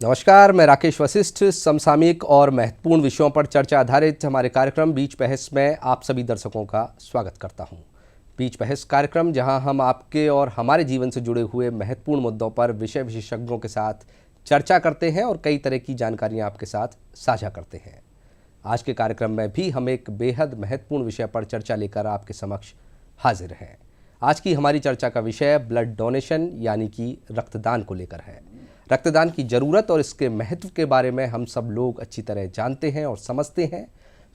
नमस्कार, मैं राकेश वशिष्ठ। समसामयिक और महत्वपूर्ण विषयों पर चर्चा आधारित हमारे कार्यक्रम बीच बहस में आप सभी दर्शकों का स्वागत करता हूं। बीच बहस कार्यक्रम जहां हम आपके और हमारे जीवन से जुड़े हुए महत्वपूर्ण मुद्दों पर विषय विशेषज्ञों के साथ चर्चा करते हैं और कई तरह की जानकारियां आपके साथ साझा करते हैं। आज के कार्यक्रम में भी हम एक बेहद महत्वपूर्ण विषय पर चर्चा लेकर आपके समक्ष हाजिर हैं। आज की हमारी चर्चा का विषय ब्लड डोनेशन यानी कि रक्तदान को लेकर है। रक्तदान की ज़रूरत और इसके महत्व के बारे में हम सब लोग अच्छी तरह जानते हैं और समझते हैं।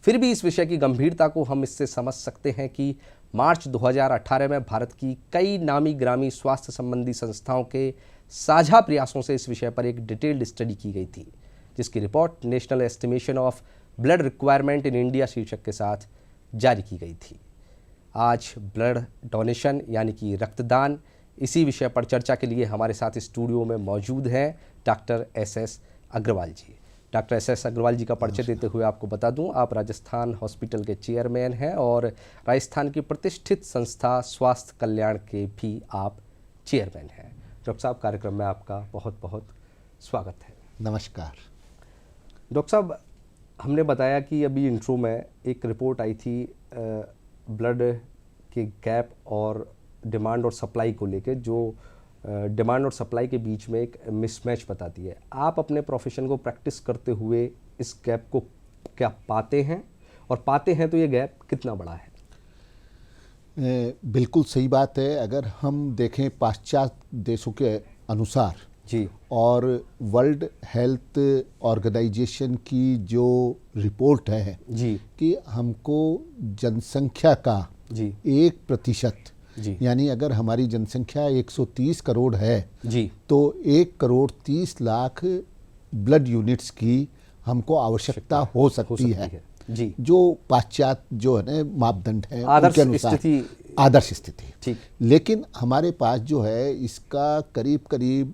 फिर भी इस विषय की गंभीरता को हम इससे समझ सकते हैं कि मार्च 2018 में भारत की कई नामी ग्रामी स्वास्थ्य संबंधी संस्थाओं के साझा प्रयासों से इस विषय पर एक डिटेल्ड स्टडी की गई थी, जिसकी report national estimation of blood requirement in India शीर्षक के साथ जारी की गई थी। आज ब्लड डोनेशन यानी कि रक्तदान, इसी विषय पर चर्चा के लिए हमारे साथ स्टूडियो में मौजूद हैं डॉक्टर एस अग्रवाल जी। डॉक्टर एस अग्रवाल जी का परिचय देते हुए आपको बता दूं, आप राजस्थान हॉस्पिटल के चेयरमैन हैं और राजस्थान की प्रतिष्ठित संस्था स्वास्थ्य कल्याण के भी आप चेयरमैन हैं। डॉक्टर साहब, कार्यक्रम में आपका बहुत बहुत स्वागत है। नमस्कार डॉक्टर साहब, हमने बताया कि अभी इंट्रो में एक रिपोर्ट आई थी ब्लड के गैप और डिमांड और सप्लाई को लेके, जो डिमांड और सप्लाई के बीच में एक मिसमैच बताती है। आप अपने प्रोफेशन को प्रैक्टिस करते हुए इस गैप को क्या पाते हैं, और पाते हैं तो ये गैप कितना बड़ा है? बिल्कुल सही बात है। अगर हम देखें पाश्चात्य देशों के अनुसार जी और वर्ल्ड हेल्थ ऑर्गेनाइजेशन की जो रिपोर्ट है जी कि हमको जनसंख्या का जी 1% जी यानी अगर हमारी जनसंख्या 130 करोड़ है जी तो 1,30,00,000 ब्लड यूनिट्स की हमको आवश्यकता हो सकती है जी, जो पाश्चात्य जो है ना मापदंड है आदर्श उनके अनुसार स्थिति। आदर्श स्थिति। ठीक। लेकिन हमारे पास जो है इसका करीब करीब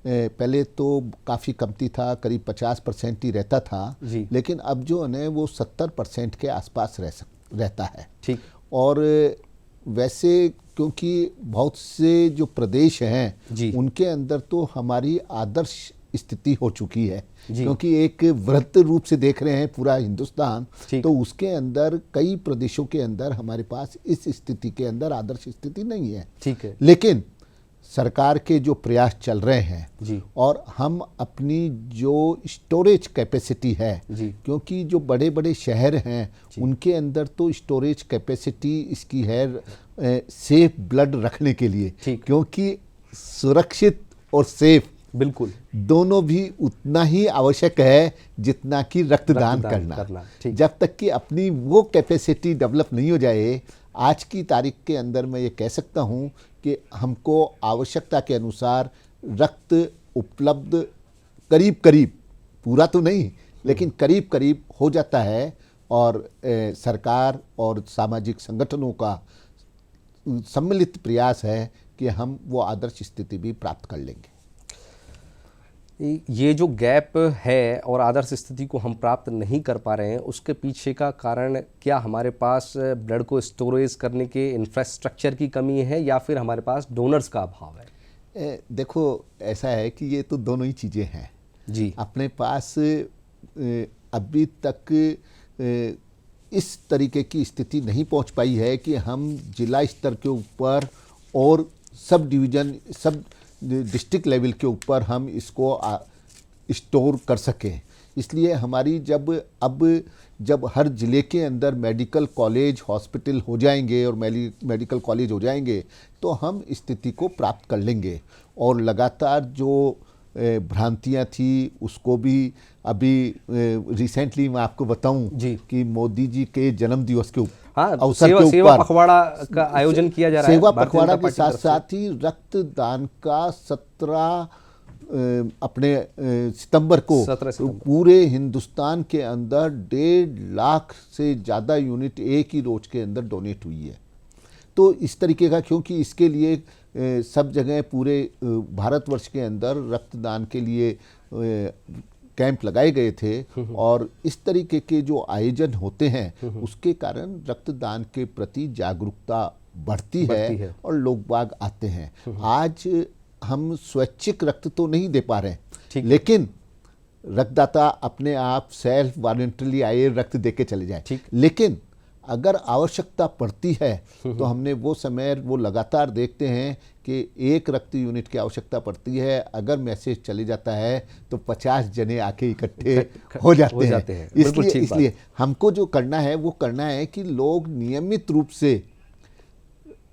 पहले तो काफ़ी कमती था, करीब 50% ही रहता था जी। लेकिन अब जो है ना वो 70% के आसपास रहता है। ठीक। और वैसे क्योंकि बहुत से जो प्रदेश हैं जी। उनके अंदर तो हमारी आदर्श स्थिति हो चुकी है, जी। क्योंकि एक वृत्त रूप से देख रहे हैं पूरा हिंदुस्तान, तो उसके अंदर कई प्रदेशों के अंदर हमारे पास इस स्थिति के अंदर आदर्श स्थिति नहीं है। ठीक है। लेकिन सरकार के जो प्रयास चल रहे हैं जी। और हम अपनी जो स्टोरेज कैपेसिटी है, क्योंकि जो बड़े बड़े शहर हैं उनके अंदर तो स्टोरेज कैपेसिटी इसकी है सेफ ब्लड रखने के लिए, क्योंकि सुरक्षित और सेफ बिल्कुल दोनों भी उतना ही आवश्यक है जितना कि रक्तदान करना। जब तक कि अपनी वो कैपेसिटी डेवलप नहीं हो जाए, आज की तारीख के अंदर मैं ये कह सकता हूँ कि हमको आवश्यकता के अनुसार रक्त उपलब्ध करीब करीब, पूरा तो नहीं लेकिन करीब करीब हो जाता है। और सरकार और सामाजिक संगठनों का सम्मिलित प्रयास है कि हम वो आदर्श स्थिति भी प्राप्त कर लेंगे। ये जो गैप है और आदर्श स्थिति को हम प्राप्त नहीं कर पा रहे हैं, उसके पीछे का कारण क्या हमारे पास ब्लड को स्टोरेज करने के इंफ्रास्ट्रक्चर की कमी है या फिर हमारे पास डोनर्स का अभाव है? देखो, ऐसा है कि ये तो दोनों ही चीज़ें हैं जी। अपने पास अभी तक इस तरीके की स्थिति नहीं पहुंच पाई है कि हम जिला स्तर के ऊपर और सब डिवीज़न, सब डिस्ट्रिक्ट लेवल के ऊपर हम इसको स्टोर कर सकें। इसलिए हमारी जब हर ज़िले के अंदर मेडिकल कॉलेज हॉस्पिटल हो जाएंगे और मेडिकल कॉलेज हो जाएंगे तो हम स्थिति को प्राप्त कर लेंगे। और लगातार जो भ्रांतियां थी उसको भी अभी रिसेंटली मैं आपको बताऊं कि मोदी जी के जन्म दिवस के अवसर के ऊपर सेवा पखवाड़ा का आयोजन किया जा रहा है। सेवा पखवाड़ा के साथ साथ ही रक्तदान का 17 अपने सितंबर को पूरे हिंदुस्तान के अंदर 1.5 लाख से ज़्यादा यूनिट एक ही रोज के अंदर डोनेट हुई है। तो इस तरीके का, क्योंकि इसके लिए सब जगह पूरे भारतवर्ष के अंदर रक्तदान के लिए कैंप लगाए गए थे और इस तरीके के जो आयोजन होते हैं उसके कारण रक्तदान के प्रति जागरूकता बढ़ती है और लोग बाग आते हैं। आज हम स्वैच्छिक रक्त तो नहीं दे पा रहे, लेकिन रक्तदाता अपने आप सेल्फ वॉलंटरली आए रक्त दे के चले जाए। ठीक। लेकिन अगर आवश्यकता पड़ती है तो हमने वो समय वो लगातार देखते हैं कि एक रक्त यूनिट की आवश्यकता पड़ती है, अगर मैसेज चले जाता है तो 50 जने आके इकट्ठे हो जाते हैं। इसलिए हमको जो करना है वो करना है कि लोग नियमित रूप से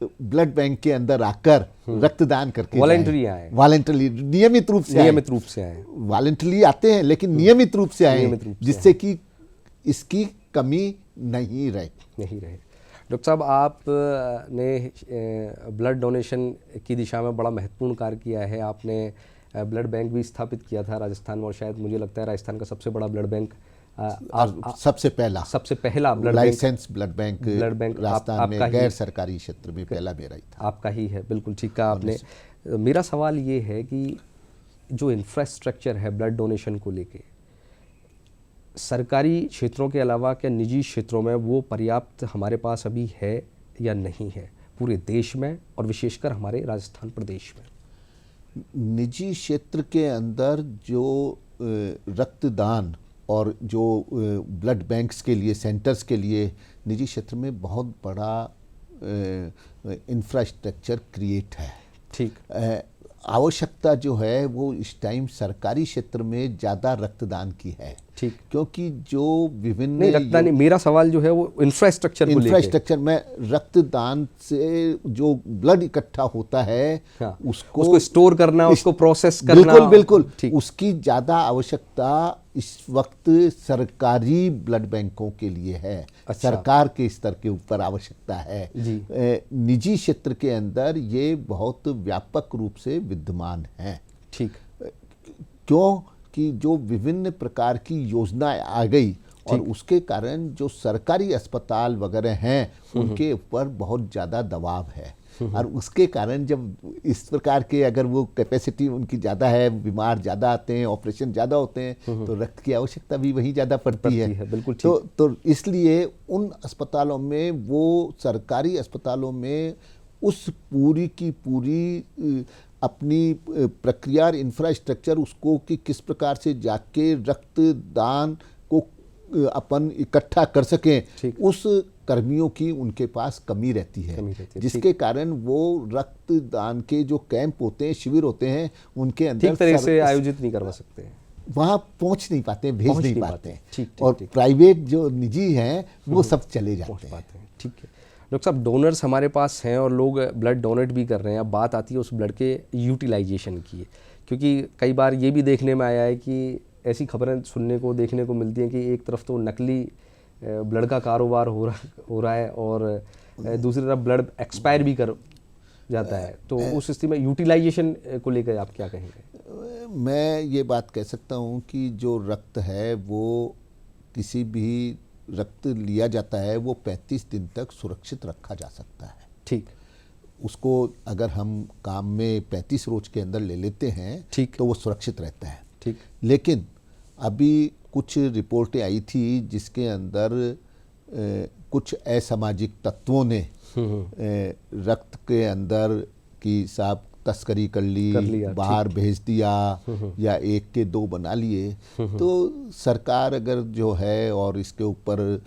ब्लड बैंक के अंदर आकर रक्तदान करके वॉलंटरी नियमित रूप से आए। वॉलंटरी आते हैं लेकिन नियमित रूप से आए, जिससे कि इसकी कमी नहीं रहे। डॉक्टर साहब, आपने ब्लड डोनेशन की दिशा में बड़ा महत्वपूर्ण कार्य किया है। आपने ब्लड बैंक भी स्थापित किया था राजस्थान में, और शायद मुझे लगता है राजस्थान का सबसे बड़ा ब्लड बैंक सबसे पहला लाइसेंस ब्लड बैंक राजस्थान में गैर सरकारी क्षेत्र में पहला मेरा ही था। आपका ही है, बिल्कुल ठीक कहा आपने। मेरा सवाल ये है कि जो इंफ्रास्ट्रक्चर है ब्लड डोनेशन को लेके, सरकारी क्षेत्रों के अलावा क्या निजी क्षेत्रों में वो पर्याप्त हमारे पास अभी है या नहीं है, पूरे देश में और विशेषकर हमारे राजस्थान प्रदेश में? निजी क्षेत्र के अंदर जो रक्तदान और जो ब्लड बैंक्स के लिए, सेंटर्स के लिए निजी क्षेत्र में बहुत बड़ा इंफ्रास्ट्रक्चर क्रिएट है। ठीक। आवश्यकता जो है वो इस टाइम सरकारी क्षेत्र में ज़्यादा रक्तदान की है। ठीक। क्योंकि जो विभिन्न रक्तदान, मेरा सवाल जो है वो इंफ्रास्ट्रक्चर में रक्तदान से जो ब्लड इकट्ठा होता है, हाँ, उसको स्टोर करना, उसको प्रोसेस करना, बिल्कुल उसकी ज़्यादा आवश्यकता इस वक्त सरकारी ब्लड बैंकों के लिए है। अच्छा। सरकार के स्तर के ऊपर आवश्यकता है। निजी क्षेत्र के अंदर ये बहुत व्यापक रूप से विद्यमान है। ठीक। क्यों कि जो विभिन्न प्रकार की योजनाएं आ गई और उसके कारण जो सरकारी अस्पताल वगैरह हैं उनके ऊपर बहुत ज़्यादा दबाव है, और उसके कारण जब इस प्रकार के अगर वो कैपेसिटी उनकी ज़्यादा है, बीमार ज़्यादा आते हैं, ऑपरेशन ज़्यादा होते हैं, तो रक्त की आवश्यकता भी वहीं ज़्यादा पड़ती है। बिल्कुल। तो इसलिए उन अस्पतालों में, वो सरकारी अस्पतालों में उस पूरी की पूरी अपनी प्रक्रिया और इंफ्रास्ट्रक्चर उसको कि किस प्रकार से जाके रक्तदान को अपन इकट्ठा कर सकें, उस कर्मियों की उनके पास कमी रहती है। जिसके कारण वो रक्तदान के जो कैंप होते हैं, शिविर होते हैं, उनके अंदर ठीक तरह से आयोजित नहीं करवा सकते, वहाँ पहुँच नहीं पाते, भेज नहीं पाते। और प्राइवेट जो निजी हैं वो सब चले जाते हैं। ठीक है डॉक्टर साहब, डोनर्स हमारे पास हैं और लोग ब्लड डोनेट भी कर रहे हैं। अब बात आती है उस ब्लड के यूटिलाइजेशन की, क्योंकि कई बार ये भी देखने में आया है कि ऐसी खबरें सुनने को, देखने को मिलती हैं कि एक तरफ तो नकली ब्लड का कारोबार हो रहा है और दूसरी तरफ ब्लड एक्सपायर भी कर जाता है। तो उस स्थिति में यूटिलाइजेशन को लेकर आप क्या कहेंगे? मैं ये बात कह सकता हूँ कि जो रक्त है वो किसी भी रक्त लिया जाता है वो 35 दिन तक सुरक्षित रखा जा सकता है। ठीक। उसको अगर हम काम में 35 रोज के अंदर ले लेते हैं, ठीक, तो वो सुरक्षित रहता है। ठीक। लेकिन अभी कुछ रिपोर्टें आई थी जिसके अंदर कुछ असामाजिक तत्वों ने रक्त के अंदर की साहब तस्करी कर ली, बाहर भेज दिया या एक के दो बना लिए। तो सरकार अगर जो है और इसके ऊपर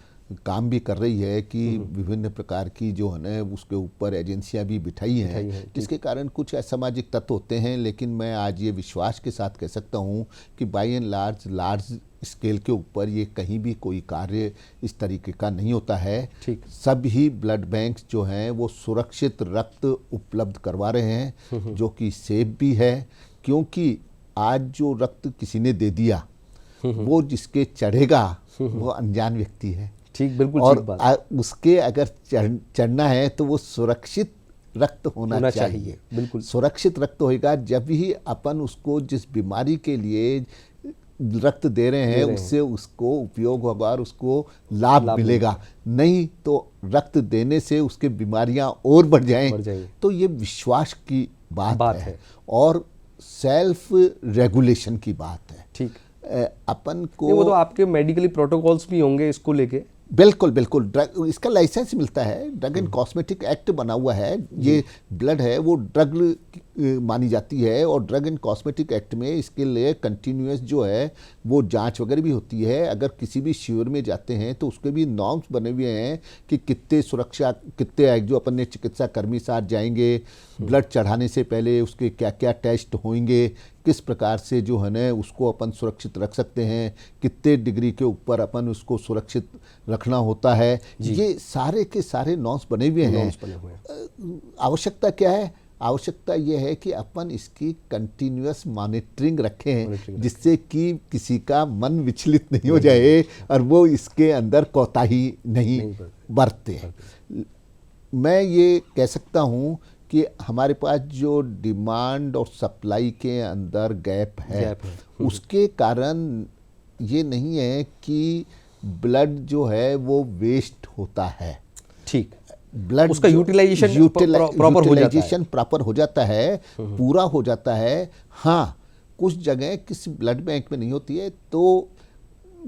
काम भी कर रही है कि विभिन्न प्रकार की जो है ना उसके ऊपर एजेंसियां भी बिठाई हैं, जिसके कारण कुछ असामाजिक तत्व होते हैं। लेकिन मैं आज ये विश्वास के साथ कह सकता हूँ कि बाय एंड लार्ज स्केल के ऊपर ये कहीं भी कोई कार्य इस तरीके का नहीं होता है। सभी ब्लड बैंक्स जो हैं वो सुरक्षित रक्त उपलब्ध करवा रहे हैं, जो कि सेफ भी है। क्योंकि आज जो रक्त किसी ने दे दिया वो जिसके चढ़ेगा वो अनजान व्यक्ति है। ठीक, बिल्कुल। और उसके अगर चढ़ना है तो वो सुरक्षित रक्त होना चाहिए। बिल्कुल सुरक्षित रक्त होगा जब ही अपन उसको जिस बीमारी के लिए रक्त दे रहे हैं उससे उसको उपयोग होगा और उसको लाभ मिलेगा। नहीं तो रक्त देने से उसके बीमारियां और बढ़ जाएं। तो ये विश्वास की बात है और सेल्फ रेगुलेशन की बात है। ठीक। अपन को वो तो आपके मेडिकली प्रोटोकॉल्स भी होंगे इसको लेके। बिल्कुल बिल्कुल। ड्रग, इसका लाइसेंस मिलता है, ड्रग एंड कॉस्मेटिक एक्ट बना हुआ है। ये ब्लड है वो ड्रग मानी जाती है। और ड्रग एंड कॉस्मेटिक एक्ट में इसके लिए कंटिन्यूस जो है वो जांच वगैरह भी होती है। अगर किसी भी शिविर में जाते हैं तो उसके भी नॉर्म्स बने हुए हैं कि कितने सुरक्षा, कितने जो अपन ने चिकित्सा कर्मी साथ जाएंगे, ब्लड चढ़ाने से पहले उसके क्या क्या टेस्ट होंगे, किस प्रकार से जो है ना उसको अपन सुरक्षित रख सकते हैं, कितने डिग्री के ऊपर अपन उसको सुरक्षित रखना होता है, ये सारे के सारे नॉर्म्स बने हुए हैं। आवश्यकता क्या है? आवश्यकता यह है कि अपन इसकी कंटिन्यूअस मॉनिटरिंग रखें, जिससे कि किसी का मन विचलित नहीं हो जाए और वो इसके अंदर कोताही नहीं बरते। मैं ये कह सकता हूँ कि हमारे पास जो डिमांड और सप्लाई के अंदर गैप है उसके कारण ये नहीं है कि ब्लड जो है वो वेस्ट होता है। ठीक, ब्लड उसका यूटिलाइजेशन प्रॉपर हो जाता है, पूरा हो जाता है। हाँ, कुछ जगह किसी ब्लड बैंक में नहीं होती है तो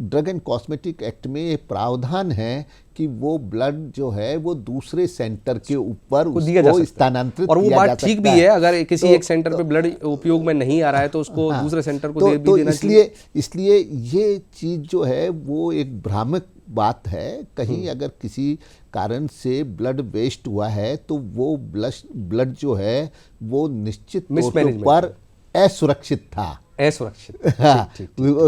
ड्रग एंड कॉस्मेटिक एक्ट में ये प्रावधान है कि वो ब्लड जो है वो दूसरे सेंटर के ऊपर उसको स्थानांतरित और वो किया जा बात ठीक सकता भी है। अगर किसी एक सेंटर पे ब्लड उपयोग में नहीं आ रहा है तो उसको दूसरे सेंटर को दे भी देना चाहिए। इसलिए ये चीज जो है वो एक भ्रामक बात है। कहीं अगर किसी कारण से ब्लड वेस्ट हुआ है तो वो ब्लड जो है वो निश्चित तौर पर असुरक्षित था। असुरक्षित, हाँ,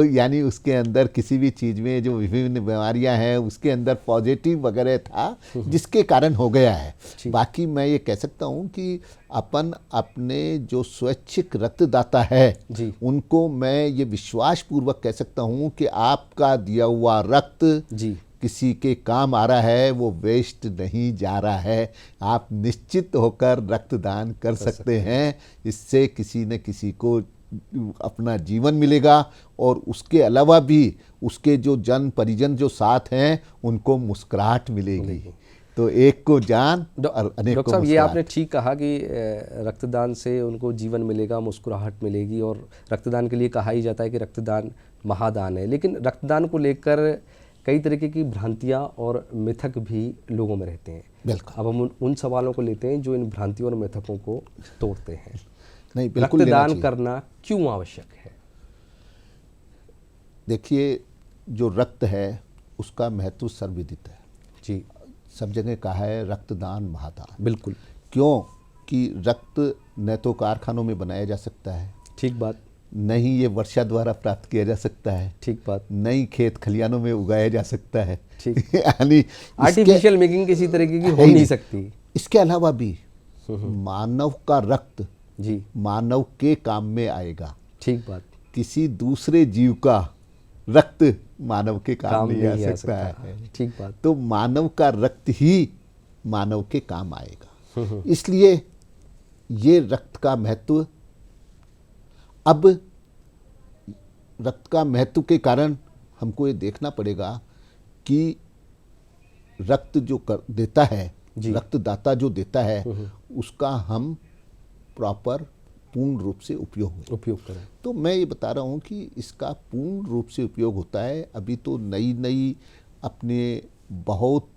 यानी उसके अंदर किसी भी चीज में जो विभिन्न बीमारियां हैं उसके अंदर पॉजिटिव वगैरह था जिसके कारण हो गया है। बाकी मैं ये कह सकता हूँ कि अपन अपने जो स्वैच्छिक रक्तदाता है उनको मैं ये विश्वास पूर्वक कह सकता हूँ कि आपका दिया हुआ रक्त किसी के काम आ रहा है, वो वेस्ट नहीं जा रहा है। आप निश्चित होकर रक्तदान कर सकते हैं। इससे किसी न किसी को अपना जीवन मिलेगा और उसके अलावा भी उसके जो जन परिजन जो साथ हैं उनको मुस्कुराहट मिलेगी। तो एक को जान और अनेक को मुस्कुराहट। ये आपने ठीक कहा कि रक्तदान से उनको जीवन मिलेगा, मुस्कुराहट मिलेगी। और रक्तदान के लिए कहा ही जाता है कि रक्तदान महादान है। लेकिन रक्तदान को लेकर कई तरीके की भ्रांतियाँ और मिथक भी लोगों में रहते हैं। बिल्कुल। अब हम उन सवालों को लेते हैं जो इन भ्रांतियों और मिथकों को तोड़ते हैं। नहीं, बिल्कुल रक्तदान करना क्यों आवश्यक है? देखिए, जो रक्त है उसका महत्व सर्वविदित है जी। सब जगह कहा है रक्तदान महादान। बिल्कुल। क्यों कि रक्त न तो कारखानों में बनाया जा सकता है, ठीक बात, नहीं ये वर्षा द्वारा प्राप्त किया जा सकता है, ठीक बात, नहीं खेत खलियानों में उगाया जा सकता है, ठीक। यानी आर्टिफिशियल मेकिंग किसी तरीके की हो नहीं सकती। इसके अलावा भी मानव का रक्त जी मानव के काम में आएगा। ठीक बात। किसी दूसरे जीव का रक्त मानव के काम नहीं आ सकता है। ठीक बात। तो मानव का रक्त ही मानव के काम आएगा। इसलिए ये रक्त का महत्व, अब रक्त का महत्व के कारण हमको ये देखना पड़ेगा कि रक्त जो देता है, रक्तदाता जो देता है उसका हम प्रॉपर पूर्ण रूप से उपयोग करें। तो मैं ये बता रहा हूँ कि इसका पूर्ण रूप से उपयोग होता है। अभी तो नई नई अपने बहुत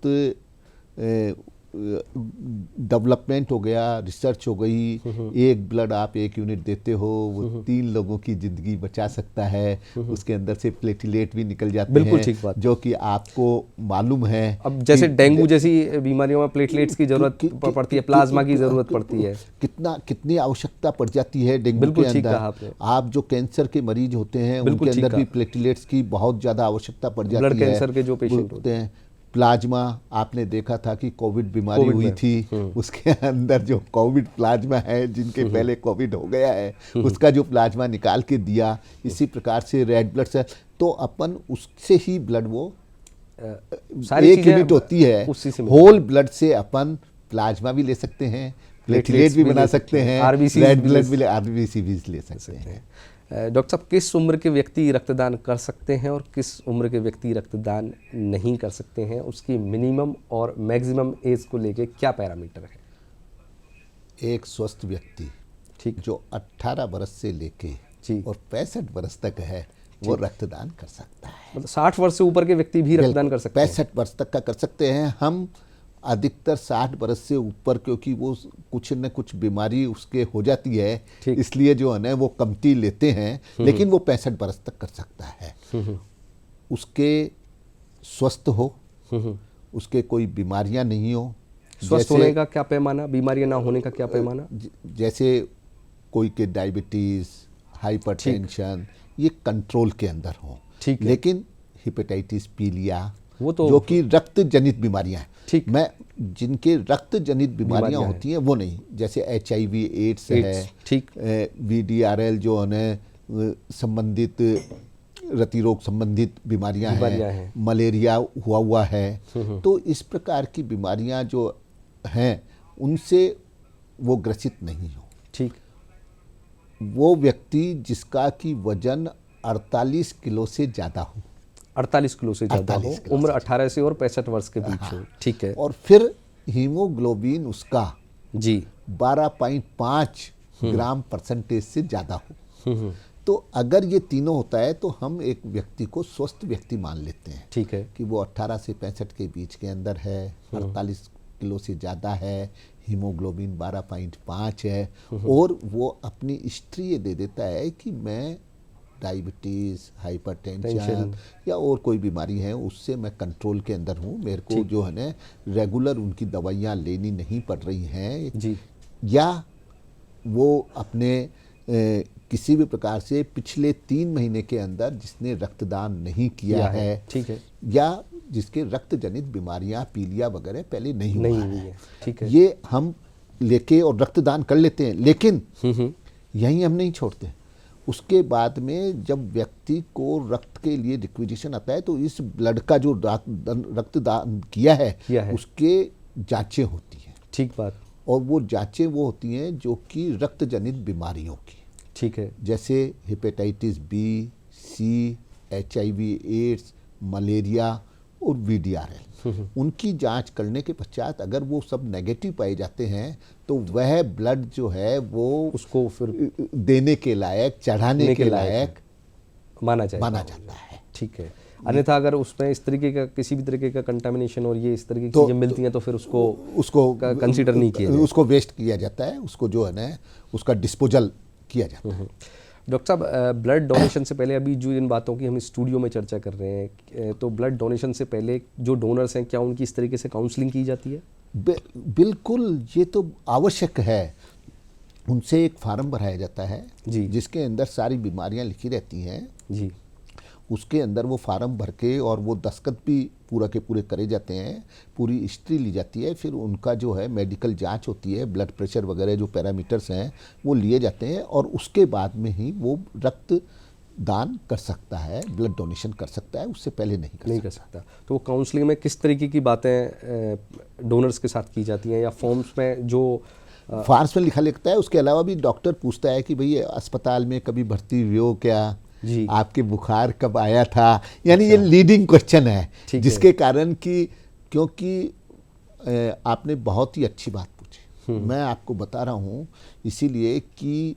डेवलपमेंट हो गया, रिसर्च हो गई। एक ब्लड आप 1 यूनिट देते हो वो 3 लोगों की जिंदगी बचा सकता है। उसके अंदर से प्लेटलेट भी निकल जाते हैं, ठीक बात, जो कि आपको मालूम है। अब जैसे डेंगू जैसी बीमारियों में प्लेटलेट्स की जरूरत पड़ती है, प्लाज्मा की जरूरत पड़ती है। कितनी आवश्यकता पड़ जाती है डेंगू के अंदर। आप जो कैंसर के मरीज होते हैं उनके अंदर भी प्लेटलेट्स की बहुत ज्यादा आवश्यकता पड़ जाती है। ब्लड कैंसर के जो पेशेंट होते हैं, प्लाज्मा आपने देखा था कि कोविड बीमारी हुई थी, उसके अंदर जो कोविड प्लाज्मा है, जिनके पहले कोविड हो गया है उसका जो प्लाज्मा निकाल के दिया। इसी प्रकार से रेड ब्लड सेल, तो अपन उससे ही ब्लड, वो 1 यूनिट होती है, होल ब्लड से अपन प्लाज्मा भी ले सकते हैं, प्लेटलेट भी बना सकते हैं, रेड ब्लड भी, आरबीसी भी ले सकते हैं। डॉक्टर साहब, किस उम्र के व्यक्ति रक्तदान कर सकते हैं और किस उम्र के व्यक्ति रक्तदान नहीं कर सकते हैं? उसकी मिनिमम और मैक्सिमम एज को लेके क्या पैरामीटर है? एक स्वस्थ व्यक्ति, ठीक, जो 18 वर्ष से लेके और 65 वर्ष तक है वो रक्तदान कर सकता है। मतलब 60 वर्ष से ऊपर के व्यक्ति भी रक्तदान कर सकते हैं? 65 वर्ष तक का कर सकते हैं। हम अधिकतर 60 बरस से ऊपर, क्योंकि वो कुछ न कुछ बीमारी उसके हो जाती है, ठीक। इसलिए जो है ना वो कमती लेते हैं, लेकिन वो 65 बरस तक कर सकता है। उसके स्वस्थ हो, उसके कोई बीमारियां नहीं हो। स्वस्थ होने का क्या पैमाना, बीमारियां ना होने का क्या पैमाना? जैसे कोई के डायबिटीज, हाइपरटेंशन, ये कंट्रोल के अंदर हो। ठीक है। लेकिन हेपेटाइटिस, पीलिया, वो तो जो कि रक्त जनित बीमारियां हैं, ठीक। मैं जिनके रक्त जनित बीमारियां हैं। होती हैं वो नहीं, जैसे HIV, एड्स है, ठीक। VDRL जो है संबंधित रतिरोग संबंधित बीमारियां हैं, मलेरिया हुआ है, तो इस प्रकार की बीमारियां जो हैं उनसे वो ग्रसित नहीं हो। ठीक। वो व्यक्ति जिसका कि वजन 48 किलो से ज़्यादा हो, 48 किलो से ज़्यादा हो, 48 किलो उम्र 18 से और 65 वर्ष के बीच हो। ठीक है। और फिर हीमोग्लोबिन उसका जी। 12.5 ग्राम परसेंटेज से ज़्यादा हो। तो अगर ये तीनों होता है तो हम एक व्यक्ति को स्वस्थ व्यक्ति मान लेते हैं। ठीक है। कि वो 18 से 65 के बीच के अंदर है, 48 किलो से ज़्यादा है, हीमोग्लोबिन 12.5 है, और वो अपनी हिस्ट्री ये दे देता है कि मैं डायबिटीज़, हाइपरटेंशन या और कोई बीमारी है उससे मैं कंट्रोल के अंदर हूँ, मेरे को जो है ना रेगुलर उनकी दवाइयाँ लेनी नहीं पड़ रही हैं जी। या वो अपने किसी भी प्रकार से पिछले 3 महीने के अंदर जिसने रक्तदान नहीं किया है, ठीक है, या जिसके रक्त जनित बीमारियां, पीलिया वगैरह पहले नहीं हुआ है, ठीक है, ये हम लेके और रक्तदान कर लेते हैं। लेकिन यहीं हम नहीं छोड़ते, उसके बाद में जब व्यक्ति को रक्त के लिए रिक्विजिशन आता है तो इस ब्लड का जो रक्तदान किया है उसके जांचें होती हैं। ठीक बात। और वो जांचें वो होती हैं जो कि रक्त जनित बीमारियों की, ठीक है, जैसे हेपेटाइटिस बी, सी, HIV, एड्स, मलेरिया और VDRL। उनकी जांच करने के पश्चात अगर वो सब नेगेटिव पाए जाते हैं तो वह ब्लड जो है वो उसको फिर देने के लायक, चढ़ाने के लायक माना जाता है। ठीक है। अन्यथा अगर उसमें इस तरीके का किसी भी तरीके का कंटामिनेशन और ये इस तरीके की चीजें मिलती हैं तो फिर उसको कंसीडर नहीं किया जाता, उसको वेस्ट किया जाता है, उसको जो है ना उसका डिस्पोजल किया जाता है। डॉक्टर साहब, ब्लड डोनेशन से पहले अभी जो इन बातों की हम स्टूडियो में चर्चा कर रहे हैं, तो ब्लड डोनेशन से पहले जो डोनर्स हैं क्या उनकी इस तरीके से काउंसलिंग की जाती है? बिल्कुल, ये तो आवश्यक है। उनसे एक फार्म भराया जाता है जी, जिसके अंदर सारी बीमारियां लिखी रहती हैं जी। उसके अंदर वो फार्म भर के और वो दस्तखत भी पूरा के पूरे करे जाते हैं, पूरी हिस्ट्री ली जाती है, फिर उनका जो है मेडिकल जांच होती है, ब्लड प्रेशर वगैरह जो पैरामीटर्स हैं वो लिए जाते हैं, और उसके बाद में ही वो रक्त दान कर सकता है, ब्लड डोनेशन कर सकता है, उससे पहले नहीं कर सकता। तो वो काउंसलिंग में किस तरीके की बातें डोनर्स के साथ की जाती हैं, या फॉर्म्स में जो फॉर्म्स में लिखा लिखता है, उसके अलावा भी डॉक्टर पूछता है कि भाई अस्पताल में कभी भर्ती हुए हो क्या, जी, आपके बुखार कब आया था, यानी ये लीडिंग क्वेश्चन है, जिसके कारण कि क्योंकि आपने बहुत ही अच्छी बात पूछी। मैं आपको बता रहा हूँ इसीलिए कि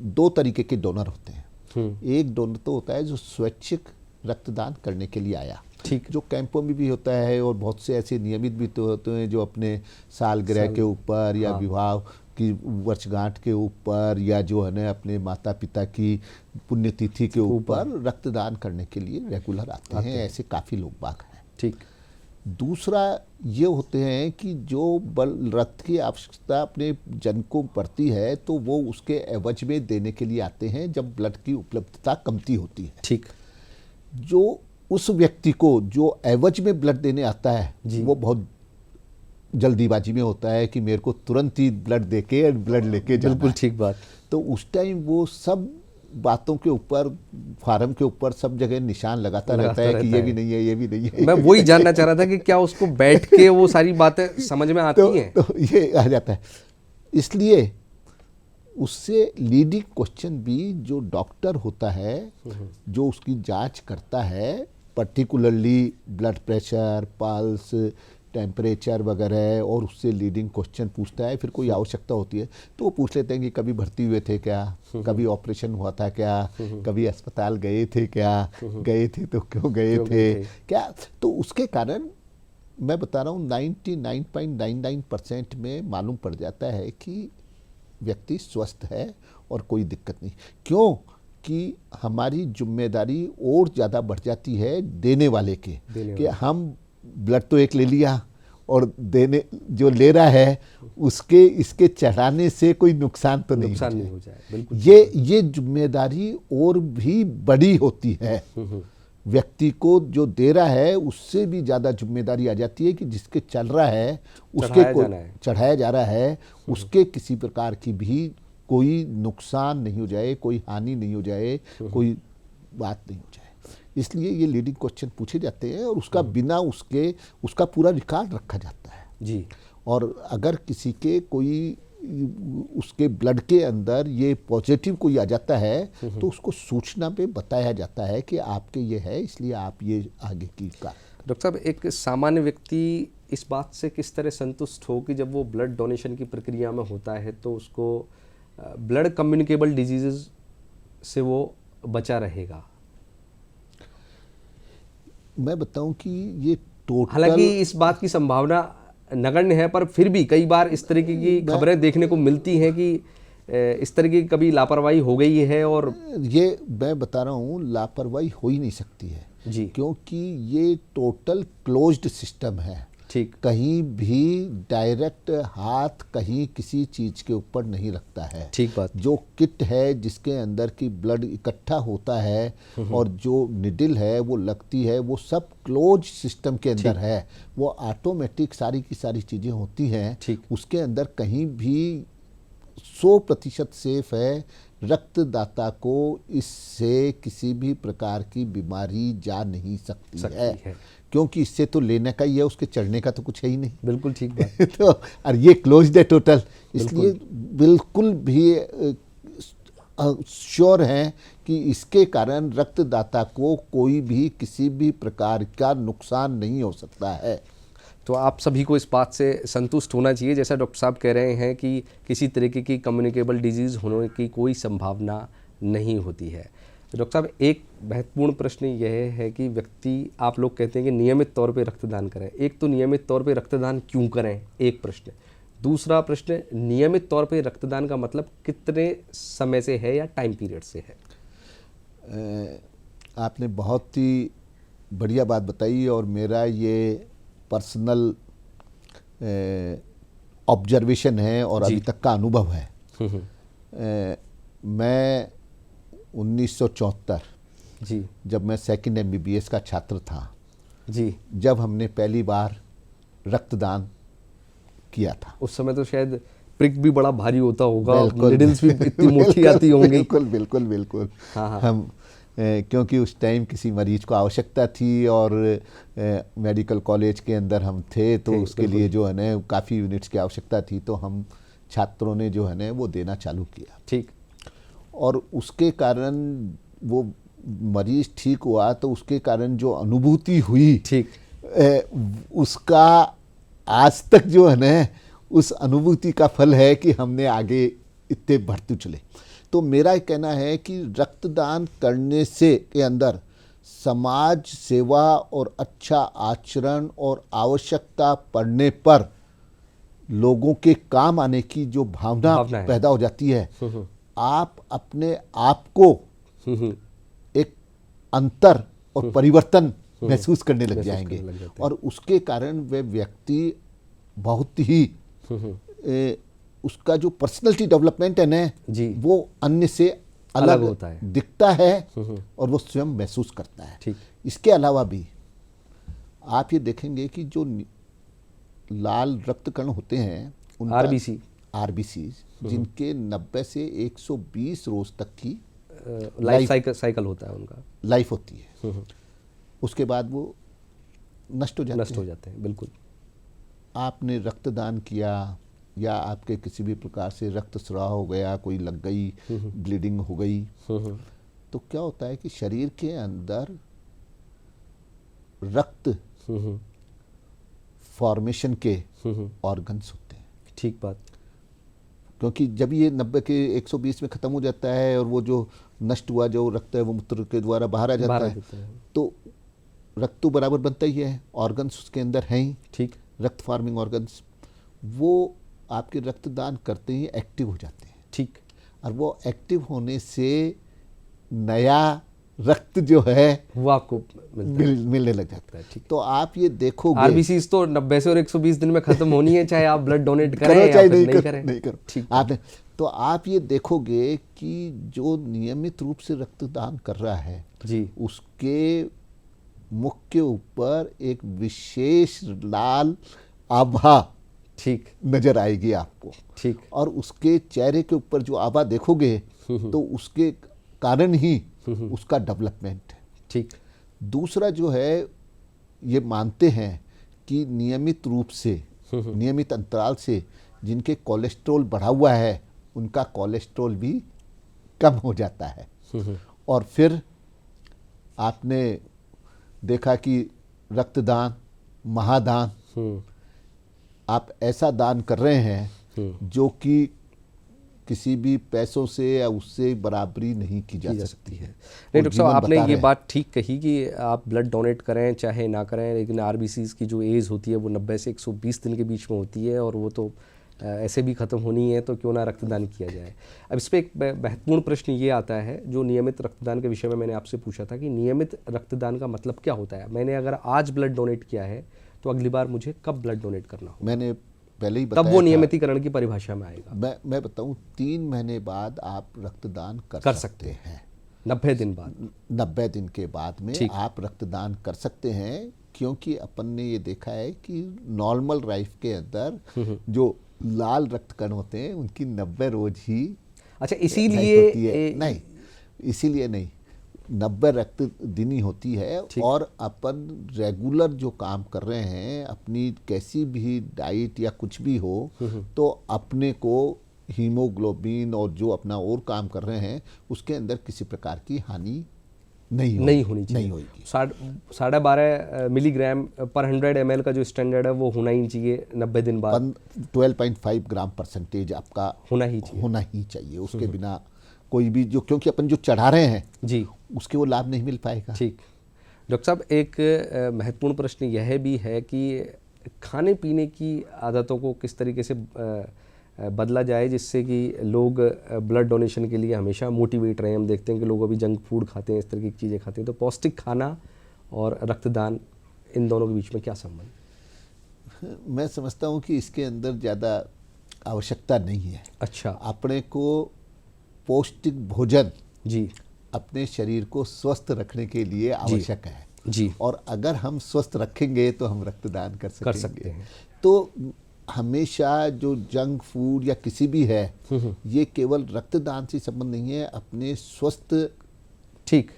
2 तरीके के डोनर होते हैं। एक डोनर तो होता है जो स्वैच्छिक रक्तदान करने के लिए आया, ठीक, जो कैंपों में भी होता है, और बहुत से ऐसे नियमित भी तो होते हैं जो अपने सालगिरह के ऊपर या विवाह की वर्षगांठ के ऊपर या जो है ना अपने माता पिता की पुण्यतिथि के ऊपर रक्तदान करने के लिए रेगुलर आते हैं। ऐसे काफ़ी लोग बाग हैं। ठीक। दूसरा ये होते हैं कि जो रक्त की आवश्यकता अपने जन को पड़ती है तो वो उसके एवज में देने के लिए आते हैं जब ब्लड की उपलब्धता कमती होती है। ठीक। जो उस व्यक्ति को जो एवज में ब्लड देने आता है वो बहुत जल्दीबाजी में होता है कि मेरे को तुरंत ही ब्लड देके ब्लड लेके जाना। बिल्कुल ठीक बात। तो उस टाइम वो सब बातों के ऊपर, फार्म के ऊपर सब जगह निशान लगाता रहता है कि ये भी नहीं है, ये भी नहीं है। मैं वही जानना चाह रहा था कि क्या उसको बैठ के वो सारी बातें समझ में आती हैं? तो ये आ जाता है। इसलिए उससे लीडिंग क्वेश्चन भी जो डॉक्टर होता है जो उसकी जांच करता है, particularly blood pressure, pulse, temperature वगैरह, और उससे लीडिंग क्वेश्चन पूछता है। फिर कोई आवश्यकता होती है तो वो पूछ लेते हैं कि कभी भर्ती हुए थे क्या, कभी ऑपरेशन हुआ था क्या, कभी अस्पताल गए थे क्या, गए थे तो क्यों गए थे क्या। तो उसके कारण मैं बता रहा हूँ 99.99% में मालूम पड़ जाता है कि व्यक्ति स्वस्थ है और कोई दिक्कत नहीं। क्यों कि हमारी जिम्मेदारी और ज़्यादा बढ़ जाती है देने वाले के, कि हम ब्लड तो एक ले लिया और देने जो ले रहा है उसके इसके चढ़ाने से कोई नुकसान तो नहीं हो जाए। बिल्कुल ये जिम्मेदारी और भी बड़ी होती है। व्यक्ति को जो दे रहा है उससे भी ज़्यादा जिम्मेदारी आ जाती है कि जिसके चल रहा है उसके चढ़ाया जा रहा है उसके किसी प्रकार की भी कोई नुकसान नहीं हो जाए, कोई हानि नहीं हो जाए, कोई बात नहीं हो जाए। इसलिए ये लीडिंग क्वेश्चन पूछे जाते हैं और उसका बिना उसका पूरा रिकॉर्ड रखा जाता है जी। और अगर किसी के कोई उसके ब्लड के अंदर ये पॉजिटिव कोई आ जाता है तो उसको सूचना पे बताया जाता है कि आपके ये है, इसलिए आप ये आगे की का। डॉक्टर साहब, एक सामान्य व्यक्ति इस बात से किस तरह संतुष्ट हो कि जब वो ब्लड डोनेशन की प्रक्रिया में होता है तो उसको ब्लड कम्युनिकेबल डिजीजेज से वो बचा रहेगा? मैं बताऊं कि ये टोटल, हालांकि इस बात की संभावना नगण्य है, पर फिर भी कई बार इस तरीके की खबरें देखने को मिलती हैं कि इस तरह की कभी लापरवाही हो गई है। और ये मैं बता रहा हूँ लापरवाही हो ही नहीं सकती है जी, क्योंकि ये टोटल क्लोज्ड सिस्टम है। ठीक, कहीं भी डायरेक्ट हाथ कहीं किसी चीज के ऊपर नहीं लगता है। ठीक बात। जो किट है जिसके अंदर की ब्लड इकट्ठा होता है और जो निडिल है वो लगती है, वो सब क्लोज सिस्टम के अंदर है। वो ऑटोमेटिक सारी की सारी चीजें होती हैं। उसके अंदर कहीं भी 100% सेफ है। रक्तदाता को इससे किसी भी प्रकार की बीमारी जा नहीं सकती है क्योंकि इससे तो लेने का ही है, उसके चढ़ने का तो कुछ है ही नहीं। बिल्कुल ठीक बात। तो और ये क्लोज्ड है टोटल, इसलिए बिल्कुल भी श्योर हैं कि इसके कारण रक्तदाता को कोई भी किसी भी प्रकार का नुकसान नहीं हो सकता है। तो आप सभी को इस बात से संतुष्ट होना चाहिए, जैसा डॉक्टर साहब कह रहे हैं कि किसी तरीके की कम्युनिकेबल डिजीज़ होने की कोई संभावना नहीं होती है। डॉक्टर साहब, एक महत्वपूर्ण प्रश्न यह है कि व्यक्ति, आप लोग कहते हैं कि नियमित तौर पे रक्तदान करें। एक तो नियमित तौर पे रक्तदान क्यों करें, एक प्रश्न। दूसरा प्रश्न, नियमित तौर पे रक्तदान का मतलब कितने समय से है या टाइम पीरियड से है? आपने बहुत ही बढ़िया बात बताई और मेरा ये पर्सनल ऑब्जर्वेशन है और अभी तक का अनुभव है। मैं 1974 जी, जब मैं सेकंड MBBS का छात्र था जी, जब हमने पहली बार रक्तदान किया था, उस समय तो शायद प्रिक भी बड़ा भारी होता होगा, निडल्स भी इतनी मोटी आती होंगी। बिल्कुल बिल्कुल बिल्कुल। हाँ। हम क्योंकि उस टाइम किसी मरीज को आवश्यकता थी और मेडिकल कॉलेज के अंदर हम थे तो उसके लिए जो है ना काफ़ी यूनिट्स की आवश्यकता थी, तो हम छात्रों ने जो है ना वो देना चालू किया। ठीक। और उसके कारण वो मरीज ठीक हुआ तो उसके कारण जो अनुभूति हुई, ठीक, उसका आज तक जो है ना उस अनुभूति का फल है कि हमने आगे इतने बढ़ते चले। तो मेरा कहना है कि रक्तदान करने से के अंदर समाज सेवा और अच्छा आचरण और आवश्यकता पड़ने पर लोगों के काम आने की जो भावना पैदा हो जाती है। आप अपने आप को एक अंतर और परिवर्तन महसूस करने लग जाएंगे और उसके कारण वे व्यक्ति बहुत ही उसका जो पर्सनैलिटी डेवलपमेंट है ना वो अन्य से अलग होता है, दिखता है और वो स्वयं महसूस करता है। ठीक। इसके अलावा भी आप ये देखेंगे कि जो लाल रक्त कण होते हैं आरबीसी जिनके 90 से 120 रोज तक की लाइफ साइकिल होता है, उनका लाइफ होती है, उसके बाद वो नष्ट हो जाते हैं। बिल्कुल। आपने रक्तदान किया या आपके किसी भी प्रकार से रक्तस्राव हो गया, कोई लग गई, ब्लीडिंग हो गई, तो क्या होता है कि शरीर के अंदर रक्त फॉर्मेशन के ऑर्गन्स होते हैं। ठीक बात। क्योंकि जब ये 90 के 120 में ख़त्म हो जाता है और वो जो नष्ट हुआ जो रक्त है वो मूत्र के द्वारा बाहर आ जाता है, तो रक्त तो बराबर बनता ही है, ऑर्गन्स उसके अंदर हैं ही, ठीक। रक्त फार्मिंग ऑर्गन्स, वो आपके रक्तदान करते ही एक्टिव हो जाते हैं। ठीक। और वो एक्टिव होने से नया रक्त जो है वो आपको मिलने लग जाता है। तो आप ये देखोगे, आरबीसीज तो 90 से और 120 दिन में खत्म होनी है, चाहे आप ब्लड डोनेट करें करो या चाहे फिर नहीं करें। करो। ठीक। आपने तो आप ये देखोगे कि जो नियमित रूप से रक्तदान कर रहा है जी, उसके मुख के ऊपर एक विशेष लाल आभा ठीक नजर आएगी आपको। ठीक। और उसके चेहरे के ऊपर जो आभा देखोगे तो उसके कारण ही उसका डेवलपमेंट है। ठीक। दूसरा जो है, ये मानते हैं कि नियमित रूप से, नियमित अंतराल से जिनके कोलेस्ट्रॉल बढ़ा हुआ है उनका कोलेस्ट्रॉल भी कम हो जाता है। और फिर आपने देखा कि रक्तदान, महादान, आप ऐसा दान कर रहे हैं जो कि किसी भी पैसों से या उससे बराबरी नहीं की जा सकती है। नहीं डॉक्टर साहब, जीवन आपने बता ये रहे हैं। बात ठीक कही कि आप ब्लड डोनेट करें चाहे ना करें, लेकिन आरबीसीज की जो एज होती है वो 90 से 120 दिन के बीच में होती है, और वो तो ऐसे भी ख़त्म होनी है, तो क्यों ना रक्तदान किया जाए। अब इस पर एक महत्वपूर्ण प्रश्न ये आता है, जो नियमित रक्तदान के विषय में मैंने आपसे पूछा था कि नियमित रक्तदान का मतलब क्या होता है। मैंने अगर आज ब्लड डोनेट किया है तो अगली बार मुझे कब ब्लड डोनेट करना हो, मैंने पहले ही तब बताया वो था। नियमितीकरण की परिभाषा में आएगा। मैं बताऊं, 3 महीने बाद आप रक्तदान कर सकते हैं। 90 दिन बाद, 90 दिन के बाद में ठीक। आप रक्तदान कर सकते हैं, क्योंकि अपन ने ये देखा है कि नॉर्मल लाइफ के अंदर जो लाल रक्त कण होते हैं उनकी 90 रोज ही अच्छा होती है। इसीलिए नहीं, इसीलिए नहीं, 90 रक्त दिन ही होती है। और अपन रेगुलर जो काम कर रहे हैं, अपनी कैसी भी डाइट या कुछ भी हो, तो अपने को हीमोग्लोबिन और जो अपना और काम कर रहे हैं उसके अंदर किसी प्रकार की हानि नहीं होनी चाहिए। नहीं होगी। 12.5 मिलीग्राम पर 100 ml का जो स्टैंडर्ड है वो होना ही चाहिए 90 दिन बाद। 12.5 ग्राम परसेंटेज आपका होना ही चाहिए। उसके बिना कोई भी जो, क्योंकि अपन जो चढ़ा रहे हैं जी, उसके वो लाभ नहीं मिल पाएगा। ठीक। डॉक्टर साहब, एक महत्वपूर्ण प्रश्न यह भी है कि खाने पीने की आदतों को किस तरीके से बदला जाए जिससे कि लोग ब्लड डोनेशन के लिए हमेशा मोटिवेट रहें। हम देखते हैं कि लोग अभी जंक फूड खाते हैं, इस तरह की चीज़ें खाते हैं, तो पौष्टिक खाना और रक्तदान, इन दोनों के बीच में क्या संबंध? मैं समझता हूँ कि इसके अंदर ज़्यादा आवश्यकता नहीं है। अच्छा। अपने को पौष्टिक भोजन जी अपने शरीर को स्वस्थ रखने के लिए आवश्यक है जी। और अगर हम स्वस्थ रखेंगे तो हम रक्तदान कर सकते हैं। तो हमेशा जो जंक फूड या किसी भी है, ये केवल रक्तदान से संबंध नहीं है, अपने स्वस्थ ठीक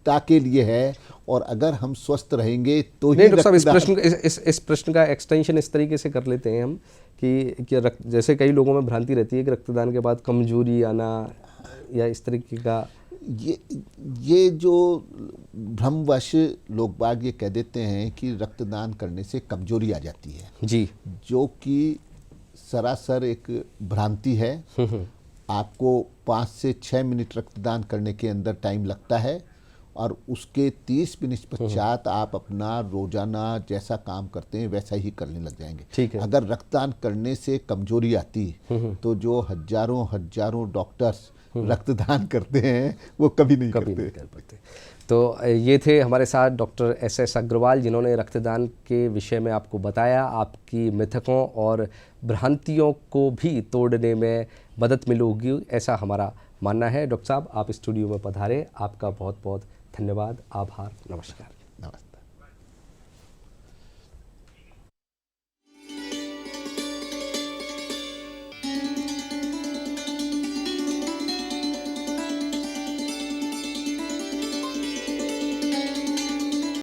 के लिए है। और अगर हम स्वस्थ रहेंगे तो ही नहीं डॉक्टर साहब, इस प्रश्न का एक्सटेंशन इस तरीके से कर लेते हैं हम कि जैसे कई लोगों में भ्रांति रहती है कि रक्तदान के बाद कमजोरी आना या इस तरीके का, ये जो भ्रमवश लोग बाग ये कह देते हैं कि रक्तदान करने से कमजोरी आ जाती है जी, जो कि सरासर एक भ्रांति है। आपको 5 से 6 मिनट रक्तदान करने के अंदर टाइम लगता है और उसके 30 मिनट पश्चात आप अपना रोजाना जैसा काम करते हैं वैसा ही करने लग जाएंगे। ठीक है। अगर रक्तदान करने से कमजोरी आती तो जो हजारों डॉक्टर्स रक्तदान करते हैं वो कभी नहीं कर पाते। तो ये थे हमारे साथ डॉक्टर SS अग्रवाल, जिन्होंने रक्तदान के विषय में आपको बताया, आपकी मिथकों और भ्रांतियों को भी तोड़ने में मदद मिलेगी, ऐसा हमारा मानना है। डॉक्टर साहब, आप स्टूडियो में पधारे, आपका बहुत बहुत धन्यवाद, आभार, नमस्कार। नमस्ते।